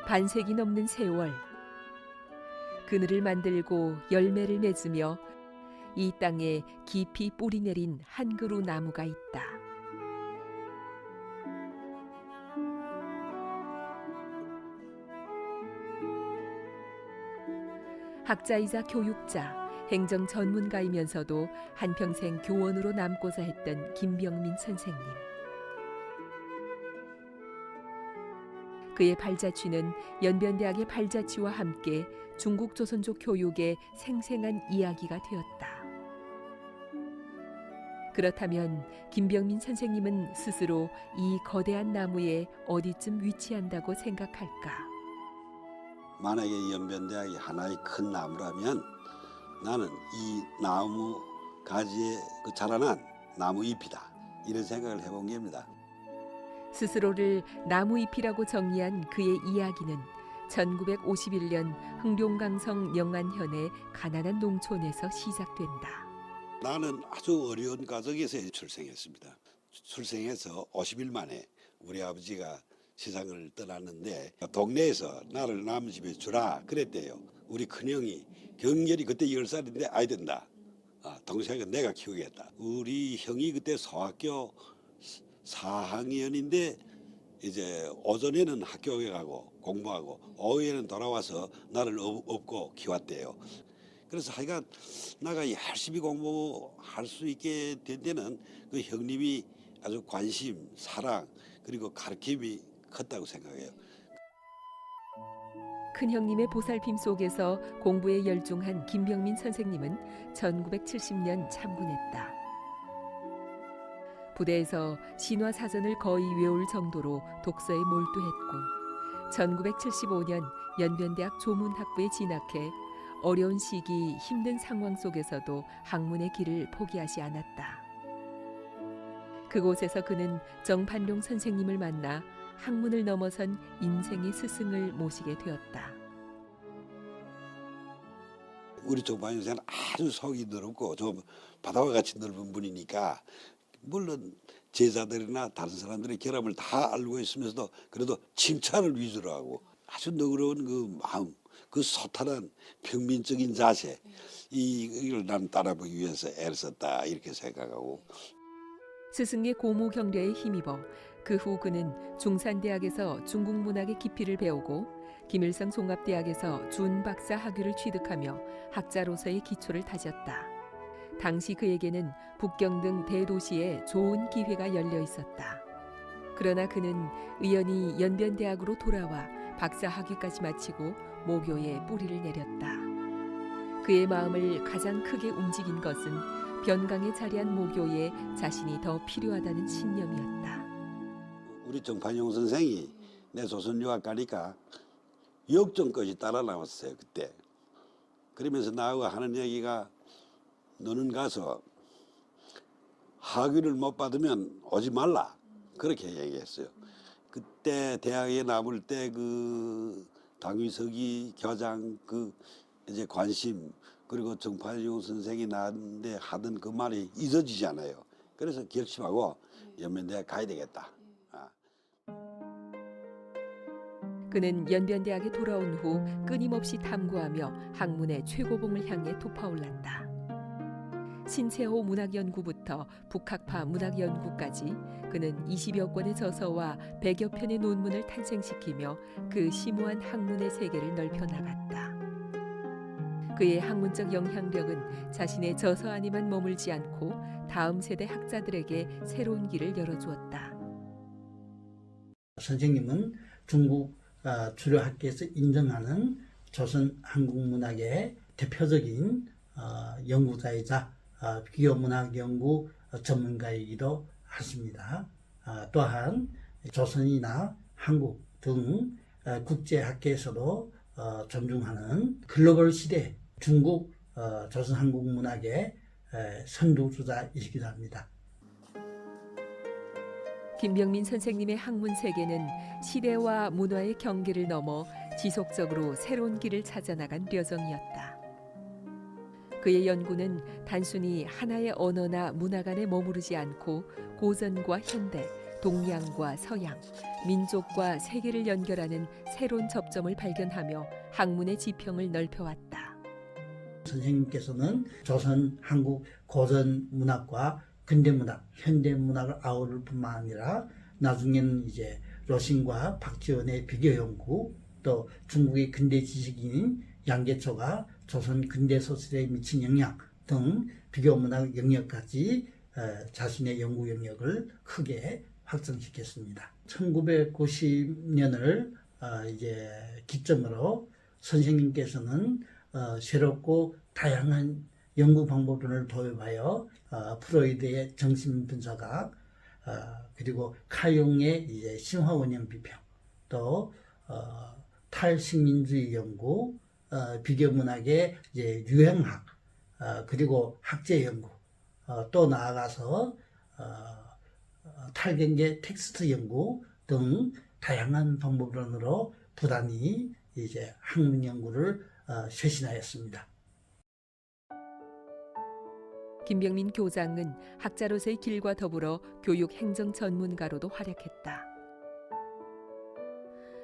반세기 넘는 세월, 그늘을 만들고 열매를 맺으며 이 땅에 깊이 뿌리 내린 한 그루 나무가 있다. 학자이자 교육자, 행정 전문가이면서도 한평생 교원으로 남고자 했던 김병민 선생님. 그의 발자취는 연변대학의 발자취와 함께 중국 조선족 교육의 생생한 이야기가 되었다. 그렇다면 김병민 선생님은 스스로 이 거대한 나무에 어디쯤 위치한다고 생각할까? 만약에 연변대학이 하나의 큰 나무라면 나는 이 나무 가지에 그 자라난 나무 잎이다, 이런 생각을 해본 겁니다. 스스로를 나무잎이라고 정의한 그의 이야기는 1951년 흥룡강성 영안현의 가난한 농촌에서 시작된다. 나는 아주 어려운 가정에서 출생했습니다. 출생해서 50일 만에 우리 아버지가 세상을 떠났는데 동네에서 나를 남의 집에 주라 그랬대요. 우리 큰형이 경렬이 그때 10살인데 아이 된다. 동생은 내가 키우겠다. 우리 형이 그때 소학교 4학년인데 이제 오전에는 학교에 가고 공부하고 오후에는 돌아와서 나를 업고 키웠대요. 그래서 하여간 나가 열심히 공부할 수 있게 된 데는 그 형님이 아주 관심, 사랑 그리고 가르침이 컸다고 생각해요. 큰형님의 보살핌 속에서 공부에 열중한 김병민 선생님은 1970년 참군했다. 부대에서 신화사전을 거의 외울 정도로 독서에 몰두했고 1975년 연변대학 조문학부에 진학해 어려운 시기 힘든 상황 속에서도 학문의 길을 포기하지 않았다. 그곳에서 그는 정판룡 선생님을 만나 학문을 넘어선 인생의 스승을 모시게 되었다. 우리 정판룡 선생은 아주 속이 넓고 좀 바다와 같이 넓은 분이니까 물론 제자들이나 다른 사람들의 결함을 다 알고 있으면서도 그래도 칭찬을 위주로 하고 아주 너그러운 그 마음, 그 소탈한 평민적인 자세, 이걸 나는 따라보기 위해서 애를 썼다 이렇게 생각하고. 스승의 고무 경례에 힘입어 그 후 그는 중산대학에서 중국문학의 깊이를 배우고 김일성 종합대학에서 준박사 학위를 취득하며 학자로서의 기초를 다졌다. 당시 그에게는 북경 등 대도시에 좋은 기회가 열려 있었다. 그러나 그는 의연히 연변대학으로 돌아와 박사 학위까지 마치고 모교에 뿌리를 내렸다. 그의 마음을 가장 크게 움직인 것은 변강에 자리한 모교에 자신이 더 필요하다는 신념이었다. 우리 정판용 선생이 내 조선 유학 가니까 역전까지 따라 나왔어요 그때. 그러면서 나하고 하는 얘기가 너는 가서 학위를 못 받으면 오지 말라 그렇게 얘기했어요. 그때 대학에 남을 때 그 당위서기 교장 그 이제 관심 그리고 정판용 선생이 나한테 하던 그 말이 잊어지지 않아요. 그래서 결심하고 연변대학 가야 되겠다. 그는 연변대학에 돌아온 후 끊임없이 탐구하며 학문의 최고봉을 향해 돋아올랐다. 신채호 문학연구부터 북학파 문학연구까지 그는 20여 권의 저서와 100여 편의 논문을 탄생시키며 그 심오한 학문의 세계를 넓혀나갔다. 그의 학문적 영향력은 자신의 저서 안에만 머물지 않고 다음 세대 학자들에게 새로운 길을 열어주었다. 선생님은 중국 주류학계에서 인정하는 조선 한국문학의 대표적인 연구자이자 비교문학 연구 전문가이기도 하십니다. 또한 조선이나 한국 등 국제학계에서도 존중하는 글로벌 시대 중국 조선 한국 문학의 선두주자이시기도 합니다. 김병민 선생님의 학문 세계는 시대와 문화의 경계를 넘어 지속적으로 새로운 길을 찾아나간 려정이었다. 그의 연구는 단순히 하나의 언어나 문화 간에 머무르지 않고 고전과 현대, 동양과 서양, 민족과 세계를 연결하는 새로운 접점을 발견하며 학문의 지평을 넓혀왔다. 선생님께서는 조선, 한국 고전 문학과 근대 문학, 현대 문학을 아우를 뿐만 아니라 나중에는 이제 로신과 박지원의 비교 연구, 또 중국의 근대 지식인인 양계초가 조선 근대 소설에 미친 영향 등 비교 문학 영역까지 자신의 연구 영역을 크게 확장시켰습니다. 1990년을 이제 기점으로 선생님께서는 새롭고 다양한 연구 방법론을 도입하여 프로이드의 정신분석학, 그리고 카용의 이제 신화원형 비평, 또 탈식민주의 연구, 비교문학의 이제 유행학, 그리고 학제 연구, 또 나아가서 탈경계 텍스트 연구 등 다양한 방법론으로 부단히 이제 학문 연구를 쇄신하였습니다. 김병민 교장은 학자로서의 길과 더불어 교육 행정 전문가로도 활약했다.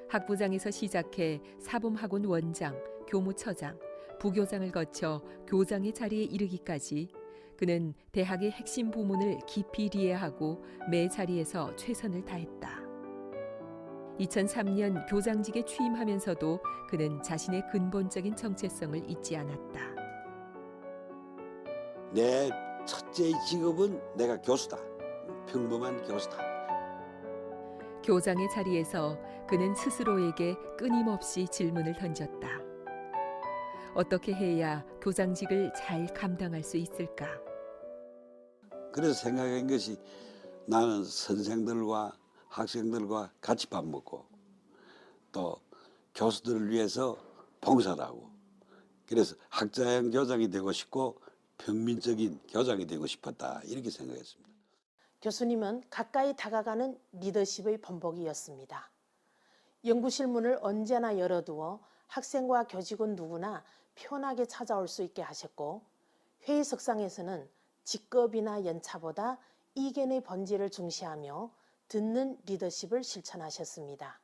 학부장에서 시작해 사범학원 원장, 교무처장, 부교장을 거쳐 교장의 자리에 이르기까지 그는 대학의 핵심 부문을 깊이 이해하고 매 자리에서 최선을 다했다. 2003년 교장직에 취임하면서도 그는 자신의 근본적인 정체성을 잊지 않았다. 내 첫째 직업은 내가 교수다. 평범한 교수다. 교장의 자리에서 그는 스스로에게 끊임없이 질문을 던졌다. 어떻게 해야 교장직을 잘 감당할 수 있을까? 그래서 생각한 것이 나는 선생들과 학생들과 같이 밥 먹고 또 교수들을 위해서 봉사를 하고 그래서 학자형 교장이 되고 싶고 평민적인 교장이 되고 싶었다 이렇게 생각했습니다. 교수님은 가까이 다가가는 리더십의 번복이었습니다. 연구실 문을 언제나 열어두어 학생과 교직원 누구나 편하게 찾아올 수 있게 하셨고 회의석상에서는 직급이나 연차보다 이견의 본질을 중시하며 듣는 리더십을 실천하셨습니다.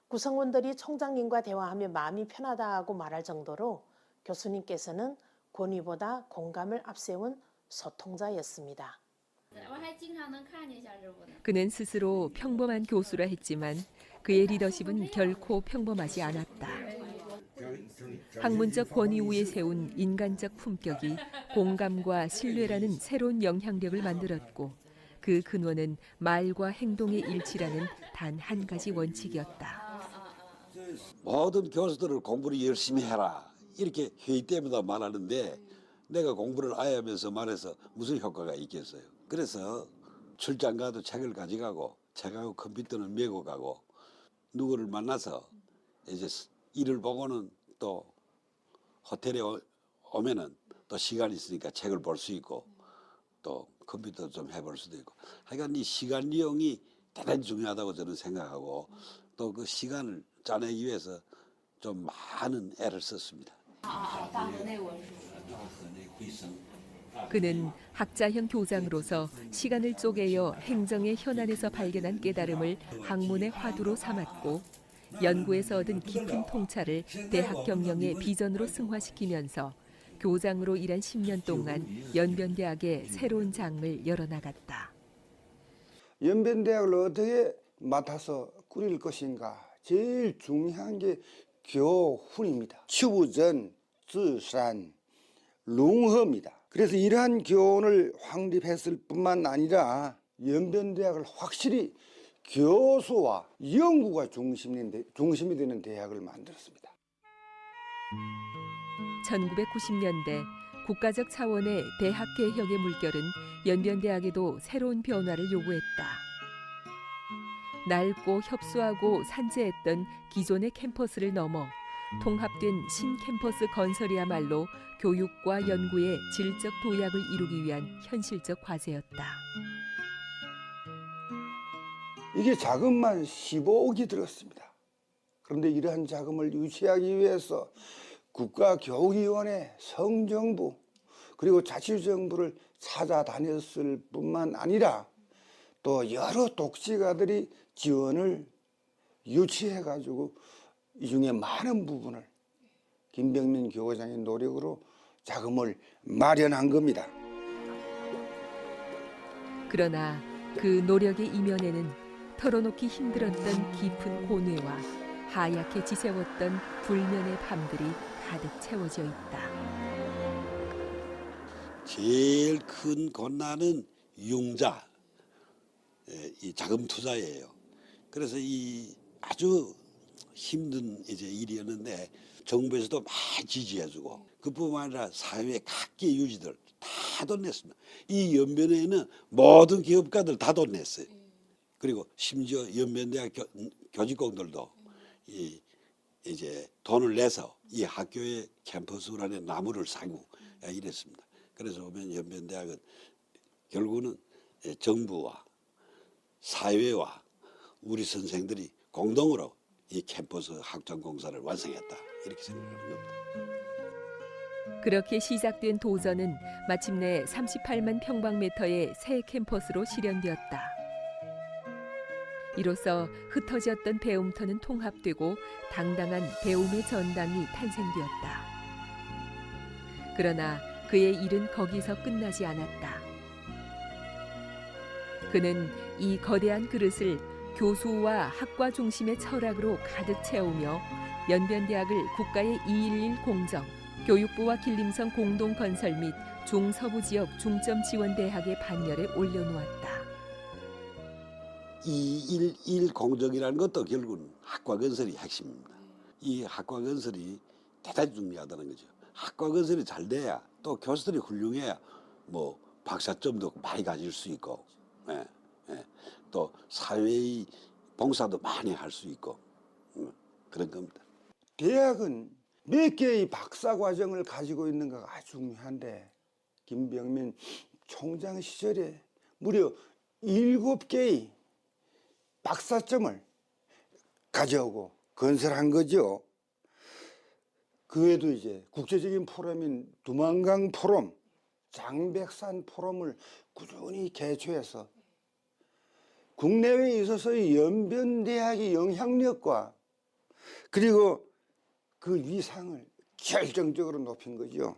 구성원들이 총장님과 대화하며 마음이 편하다고 말할 정도로 교수님께서는 권위보다 공감을 앞세운 소통자였습니다. 그는 스스로 평범한 교수라 했지만 그의 리더십은 결코 평범하지 않았다. 학문적 권위 위에 세운 인간적 품격이 공감과 신뢰라는 새로운 영향력을 만들었고 그 근원은 말과 행동의 일치라는 단 한 가지 원칙이었다. 모든 교수들을 공부를 열심히 해라 이렇게 회의 때마다 말하는데 내가 공부를 아예 하면서 말해서 무슨 효과가 있겠어요. 그래서 출장 가도 책을 가져가고 책하고 컴퓨터는 메고 가고 누구를 만나서 이제 일을 보고는 또 호텔에 오면은 또 시간이 있으니까 책을 볼 수 있고 또 컴퓨터 좀 해볼 수도 있고 하여간 이 시간 이용이 대단히 중요하다고 저는 생각하고 또 그 시간을 짜내기 위해서 좀 많은 애를 썼습니다. 그는 학자형 교장으로서 시간을 쪼개어 행정의 현안에서 발견한 깨달음을 학문의 화두로 삼았고 연구에서 얻은 깊은 통찰을 대학 경영의 비전으로 승화시키면서 교장으로 일한 10년 동안 연변대학의 새로운 장을 열어나갔다. 연변대학을 어떻게 맡아서 꾸릴 것인가 제일 중요한 게 교훈입니다. 추부전, 쯔산, 룽허입니다. 그래서 이러한 교훈을 확립했을 뿐만 아니라 연변대학을 확실히 교수와 연구가 중심이 되는 대학을 만들었습니다. 1990년대 국가적 차원의 대학 개혁의 물결은 연변대학에도 새로운 변화를 요구했다. 낡고 협소하고 산재했던 기존의 캠퍼스를 넘어 통합된 신캠퍼스 건설이야말로 교육과 연구의 질적 도약을 이루기 위한 현실적 과제였다. 이게 자금만 15억이 들었습니다. 그런데 이러한 자금을 유치하기 위해서 국가교육위원회, 성정부 그리고 자치정부를 찾아다녔을 뿐만 아니라 또 여러 독지가들이 지원을 유치해 가지고 이 중에 많은 부분을 김병민 교구장의 노력으로 자금을 마련한 겁니다. 그러나 그 노력의 이면에는 털어놓기 힘들었던 깊은 고뇌와 하얗게 지새웠던 불면의 밤들이 가득 채워져 있다. 제일 큰 권난은 융자, 이 자금 투자예요. 그래서 이 아주 힘든 이제 일이었는데 정부에서도 많이 지지해주고 그뿐만 아니라 사회 각계 유지들 다 돈 냈습니다. 이 연변에는 모든 기업가들 다 돈 냈어요. 그리고 심지어 연변대학 교직공들도 이제 돈을 내서 이 학교의 캠퍼스 안에 나무를 사고 이랬습니다. 그래서 보면 연변대학은 결국은 정부와 사회와 우리 선생들이 공동으로 이 캠퍼스 학점공사를 완성했다 이렇게 생각하는 겁니다. 그렇게 시작된 도전은 마침내 38만 평방미터의 새 캠퍼스로 실현되었다. 이로써 흩어졌던 배움터는 통합되고 당당한 배움의 전당이 탄생되었다. 그러나 그의 일은 거기서 끝나지 않았다. 그는 이 거대한 그릇을 교수와 학과 중심의 철학으로 가득 채우며 연변대학을 국가의 211 공정, 교육부와 길림성 공동건설 및 중서부 지역 중점 지원 대학의 반열에 올려놓았다. 211 공정이라는 것도 결국은 학과 건설이 핵심입니다. 이 학과 건설이 대단히 중요하다는 거죠. 학과 건설이 잘 돼야 또 교수들이 훌륭해야 뭐 박사점도 많이 가질 수 있고 또 사회의 봉사도 많이 할 수 있고 그런 겁니다. 대학은 몇 개의 박사 과정을 가지고 있는가가 아주 중요한데 김병민 총장 시절에 무려 7개의 박사점을 가져오고 건설한 거죠. 그 외에도 이제 국제적인 포럼인 두만강 포럼, 장백산 포럼을 꾸준히 개최해서 국내외에 있어서의 연변대학의 영향력과 그리고 그 위상을 결정적으로 높인 거죠.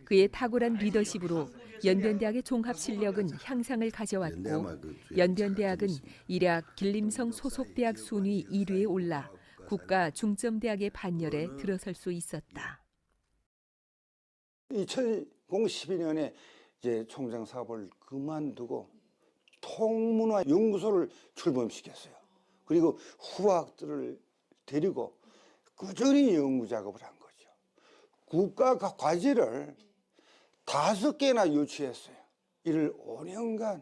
그의 탁월한 리더십으로 연변대학의 종합 실력은 향상을 가져왔고 연변대학은 일약 길림성 소속 대학 순위 1위에 올라 국가 중점대학의 반열에 들어설 수 있었다. 2012년에 이제 총장 사업을 그만두고 통문화 연구소를 출범시켰어요. 그리고 후학들을 데리고 꾸준히 연구 작업을 한 거죠. 국가 과제를 5개나 유치했어요. 이를 5년간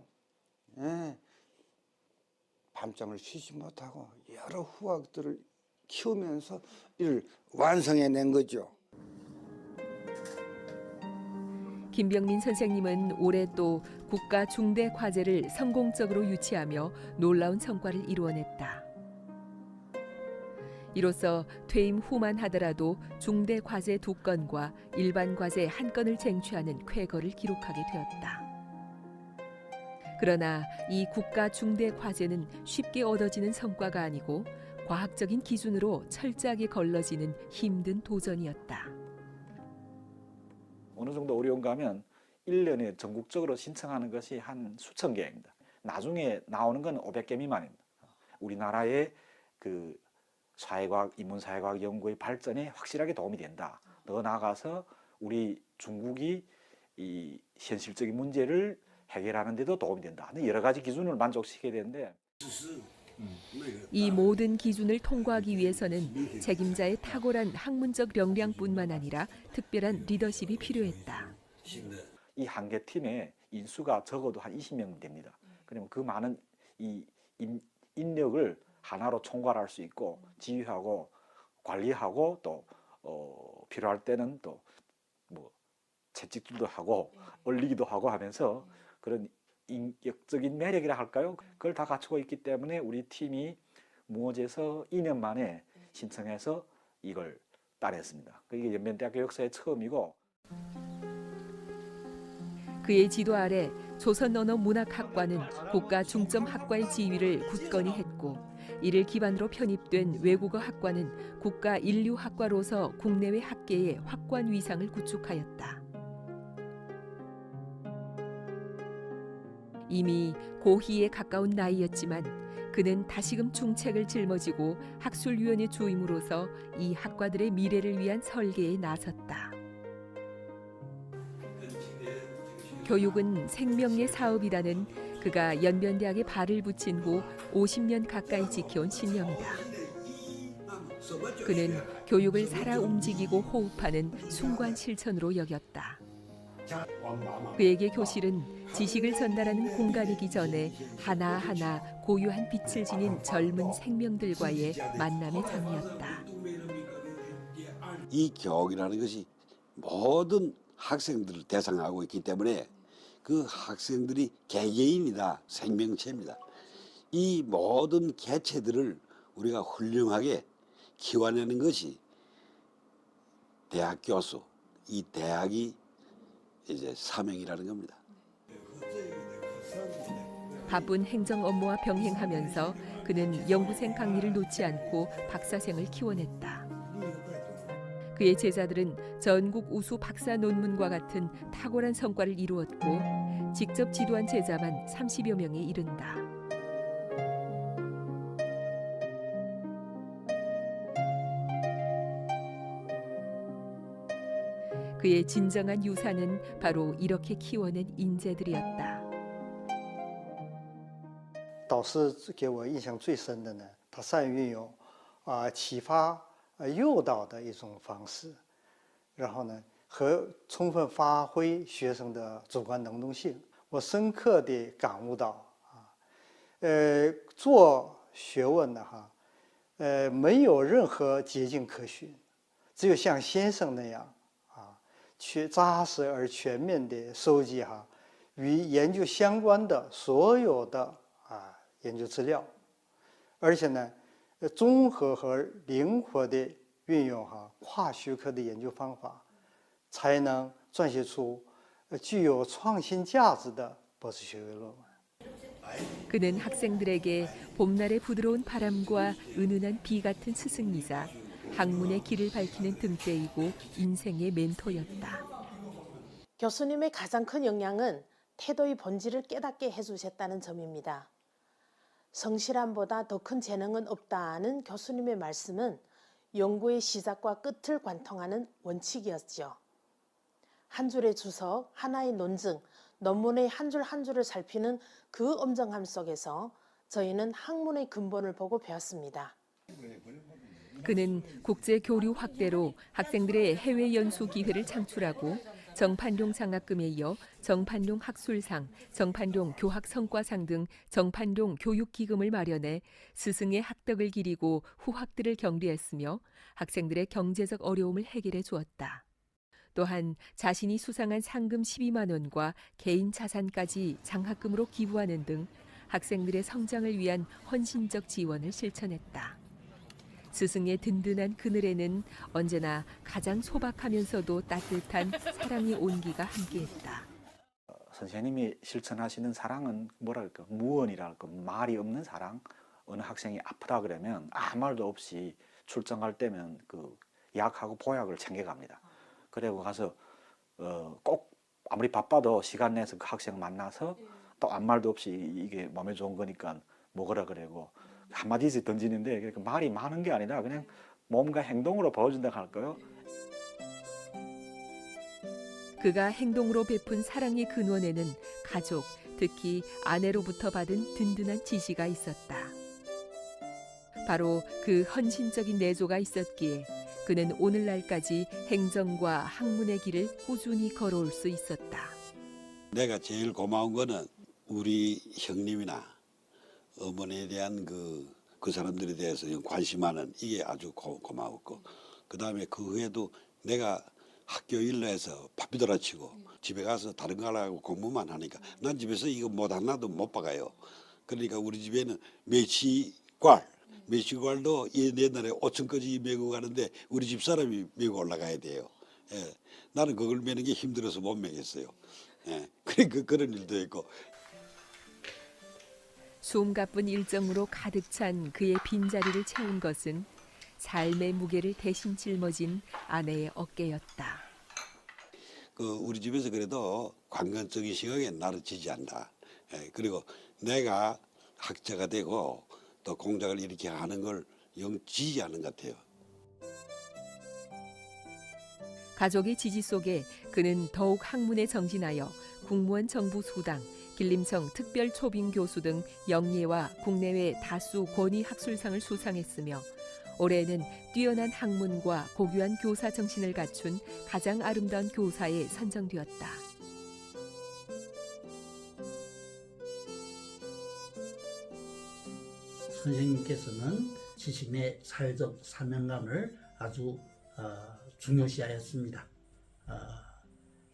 밤잠을 쉬지 못하고 여러 후학들을 키우면서 이를 완성해낸 거죠. 김병민 선생님은 올해 또 국가 중대 과제를 성공적으로 유치하며 놀라운 성과를 이루어냈다. 이로써 퇴임 후만 하더라도 중대 과제 2건과 일반 과제 1건을 쟁취하는 쾌거를 기록하게 되었다. 그러나 이 국가 중대 과제는 쉽게 얻어지는 성과가 아니고 과학적인 기준으로 철저하게 걸러지는 힘든 도전이었다. 어느 정도 어려운가 하면 1년에 전국적으로 신청하는 것이 한 수천 개입니다. 나중에 나오는 건 500개 미만입니다. 우리나라의 그 사회과학, 인문사회과학 연구의 발전에 확실하게 도움이 된다. 더 나아가서 우리 중국이 이 현실적인 문제를 해결하는 데도 도움이 된다. 여러 가지 기준을 만족시켜야 되는데 이 모든 기준을 통과하기 위해서는 책임자의 탁월한 학문적 역량뿐만 아니라 특별한 리더십이 필요했다. 이 한 개 팀에 인수가 적어도 한 20명 됩니다. 그러면 그 많은 이 인력을 하나로 총괄할 수 있고 지휘하고 관리하고 또 필요할 때는 또 뭐 채찍질도 하고 얼리기도 하고 하면서 그런 인격적인 매력이라 할까요? 그걸 다 갖추고 있기 때문에 우리 팀이 무어제에서 2년 만에 신청해서 이걸 따냈습니다. 그게 연변대학교 역사의 처음이고 그의 지도 아래 조선 언어 문학학과는 국가 중점 학과의 지위를 굳건히 했고 이를 기반으로 편입된 외국어 학과는 국가 인류 학과로서 국내외 학계의 확고한 위상을 구축하였다. 이미 고희에 가까운 나이였지만 그는 다시금 중책을 짊어지고 학술위원회 주임으로서 이 학과들의 미래를 위한 설계에 나섰다. 교육은 생명의 사업이라는 그가 연변대학에 발을 붙인 후 50년 가까이 지켜온 신념이다. 그는 교육을 살아 움직이고 호흡하는 숭고한 실천으로 여겼다. 그에게 교실은 지식을 전달하는 공간이기 전에 하나하나 고유한 빛을 지닌 젊은 생명들과의 만남의 장이었다. 이 교육이라는 것이 모든 학생들을 대상하고 있기 때문에 그 학생들이 개개인이다, 생명체입니다. 이 모든 개체들을 우리가 훌륭하게 키워내는 것이 대학 교수, 이 대학이 이제 사명이라는 겁니다. 바쁜 행정 업무와 병행하면서 그는 연구생 강의를 놓지 않고 박사생을 키워냈다. 그의 제자들은 전국 우수 박사 논문과 같은 탁월한 성과를 이루었고 직접 지도한 제자만 30여 명에 이른다. 그의 진정한 유산은 바로 이렇게 키워낸 인재들이었다. 导师给我印象最深的呢，他善于运用启发、诱导的一种方式，然后呢和充分发挥学生的主观能动性。我深刻地感悟到做学问呢没有任何捷径可循，只有像先生那样去扎实而全面地收集与研究相关的所有的研究资料，而且呢，综合和灵活地运用跨学科的研究方法，才能撰写出具有创新价值的博士学位论文。 그는 학생들에게 봄날의 부드러운 바람과 은은한 비 같은 스승이자 학문의 길을 밝히는 등대이고 인생의 멘토였다. 교수님의 가장 큰 역량은 태도의 본질을 깨닫게 해주셨다는 점입니다. 성실함보다 더 큰 재능은 없다는 교수님의 말씀은 연구의 시작과 끝을 관통하는 원칙이었죠. 한 줄의 주석, 하나의 논증, 논문의 한 줄 한 줄을 살피는 그 엄정함 속에서 저희는 학문의 근본을 보고 배웠습니다. 그는 국제 교류 확대로 학생들의 해외 연수 기회를 창출하고 정판룡 장학금에 이어 정판룡 학술상, 정판룡 교학 성과상 등 정판룡 교육기금을 마련해 스승의 학덕을 기리고 후학들을 격려했으며 학생들의 경제적 어려움을 해결해 주었다. 또한 자신이 수상한 상금 12만 원과 개인 자산까지 장학금으로 기부하는 등 학생들의 성장을 위한 헌신적 지원을 실천했다. 스승의 든든한 그늘에는 언제나 가장 소박하면서도 따뜻한 사랑의 온기가 함께했다. 선생님이 실천하시는 사랑은 뭐랄까 무언이랄까 말이 없는 사랑. 어느 학생이 아프다 그러면 아무 말도 없이 출장 갈 때면 그 약하고 보약을 챙겨갑니다. 그리고 가서 꼭 아무리 바빠도 시간 내서 그 학생 만나서 또 아무 말도 없이 이게 몸에 좋은 거니까 먹으라 그러고 한마디씩 던지는데 그러니까 말이 많은 게 아니라 그냥 몸과 행동으로 보여준다고 할까요? 그가 행동으로 베푼 사랑의 근원에는 가족, 특히 아내로부터 받은 든든한 지시가 있었다. 바로 그 헌신적인 내조가 있었기에 그는 오늘날까지 행정과 학문의 길을 꾸준히 걸어올 수 있었다. 내가 제일 고마운 거는 우리 형님이나 어머니에 대한 그 사람들에 대해서 관심하는 이게 아주 고마웠고, 그 다음에 그 후에도 내가 학교 일로 해서 바삐돌아치고 집에 가서 다른 거 하려고 공부만 하니까 난 집에서 이거 못 하나도 못 박아요. 그러니까 우리 집에는 매치괄도 옛날에 5층까지 메고 가는데 우리 집 사람이 메고 올라가야 돼요. 예. 나는 그걸 메는 게 힘들어서 못 메겠어요. 예, 그런 일도 있고. 숨가쁜 일정으로 가득 찬 그의 빈자리를 채운 것은 삶의 무게를 대신 짊어진 아내의 어깨였다. 우리 집에서 그래도 관건적인 시각에 나를 지지한다. 예, 그리고 내가 학자가 되고 또 공작을 이렇게 하는 걸 영 지지하는 것 같아요. 가족의 지지 속에 그는 더욱 학문에 정진하여 국무원 정부 소당, 길림청 특별초빙 교수 등 영예와 국내외 다수 권위 학술상을 수상했으며 올해는 뛰어난 학문과 고귀한 교사 정신을 갖춘 가장 아름다운 교사에 선정되었다. 선생님께서는 지심의 사회적 사명감을 아주 중요시하였습니다.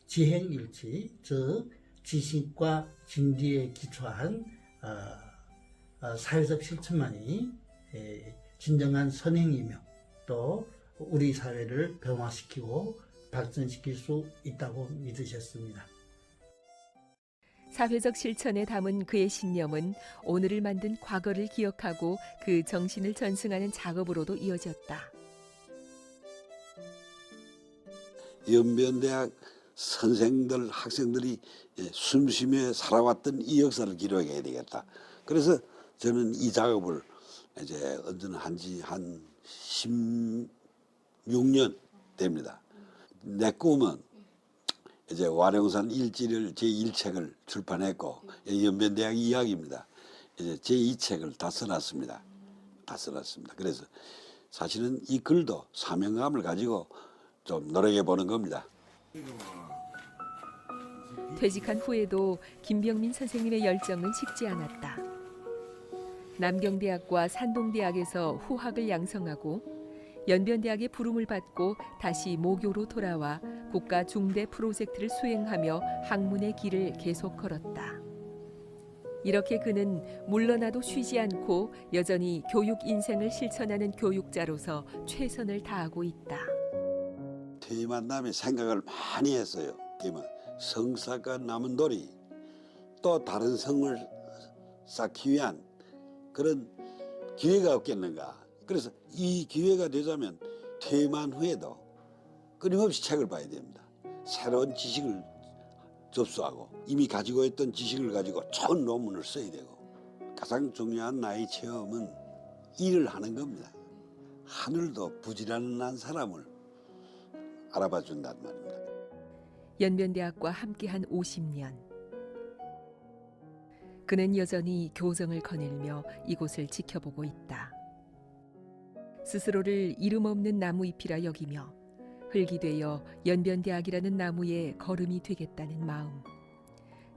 지행일치, 즉 지식과 진리에 기초한 사회적 실천만이 진정한 선행이며 또 우리 사회를 변화시키고 발전시킬 수 있다고 믿으셨습니다. 사회적 실천에 담은 그의 신념은 오늘을 만든 과거를 기억하고 그 정신을 전승하는 작업으로도 이어졌다. 연변대학 선생들, 학생들이 숨쉬며 살아왔던 이 역사를 기록해야 되겠다. 그래서 저는 이 작업을 이제 언제는 한지 한 16년 됩니다. 내 꿈은 이제 와룡산 일지를 제1책을 출판했고 연변대학 이야기입니다. 이제 제2책을 다 써놨습니다. 그래서 사실은 이 글도 사명감을 가지고 좀 노력해 보는 겁니다. 퇴직한 후에도 김병민 선생님의 열정은 식지 않았다. 남경대학과 산동대학에서 후학을 양성하고 연변대학의 부름을 받고 다시 모교로 돌아와 국가 중대 프로젝트를 수행하며 학문의 길을 계속 걸었다. 이렇게 그는 물러나도 쉬지 않고 여전히 교육 인생을 실천하는 교육자로서 최선을 다하고 있다. 퇴임한 다음에 생각을 많이 했어요. 성사가 남은 돌이 또 다른 성을 쌓기 위한 그런 기회가 없겠는가. 그래서 이 기회가 되자면 퇴임한 후에도 끊임없이 책을 봐야 됩니다. 새로운 지식을 접수하고 이미 가지고 있던 지식을 가지고 좋은 논문을 써야 되고 가장 중요한 나의 체험은 일을 하는 겁니다. 하늘도 부지런한 사람을 알아봐 준단 말입니다. 연변대학과 함께한 50년. 그는 여전히 교정을 거닐며 이곳을 지켜보고 있다. 스스로를 이름 없는 나무잎이라 여기며 흙이 되어 연변대학이라는 나무의 걸음이 되겠다는 마음.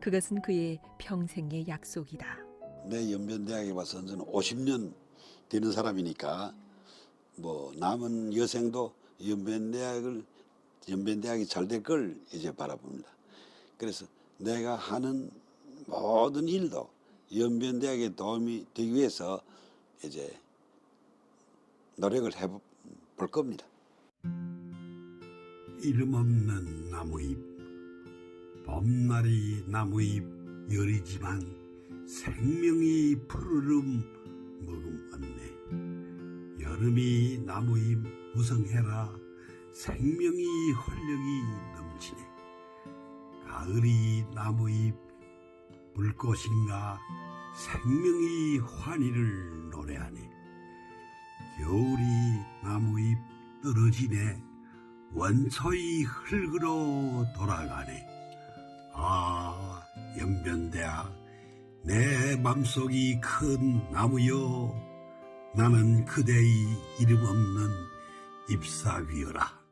그것은 그의 평생의 약속이다. 내 연변대학에 와서 저는 50년 되는 사람이니까 뭐 남은 여생도 연변대학이 잘 될 걸 이제 바라봅니다. 그래서 내가 하는 모든 일도 연변대학에 도움이 되기 위해서 이제 노력을 해볼 겁니다. 이름 없는 나무잎, 봄날이 나무잎 열이지만 생명이 푸르름 머금었네. 여름이 나무잎 무성해라 생명이 활력이 넘치네. 가을이 나무잎 불꽃인가 생명이 환희를 노래하네. 겨울이 나무잎 떨어지네. 원소의 흙으로 돌아가네. 아, 연변대학 내 맘속이 큰 나무여. 나는 그대의 이름 없는 잎사귀여라.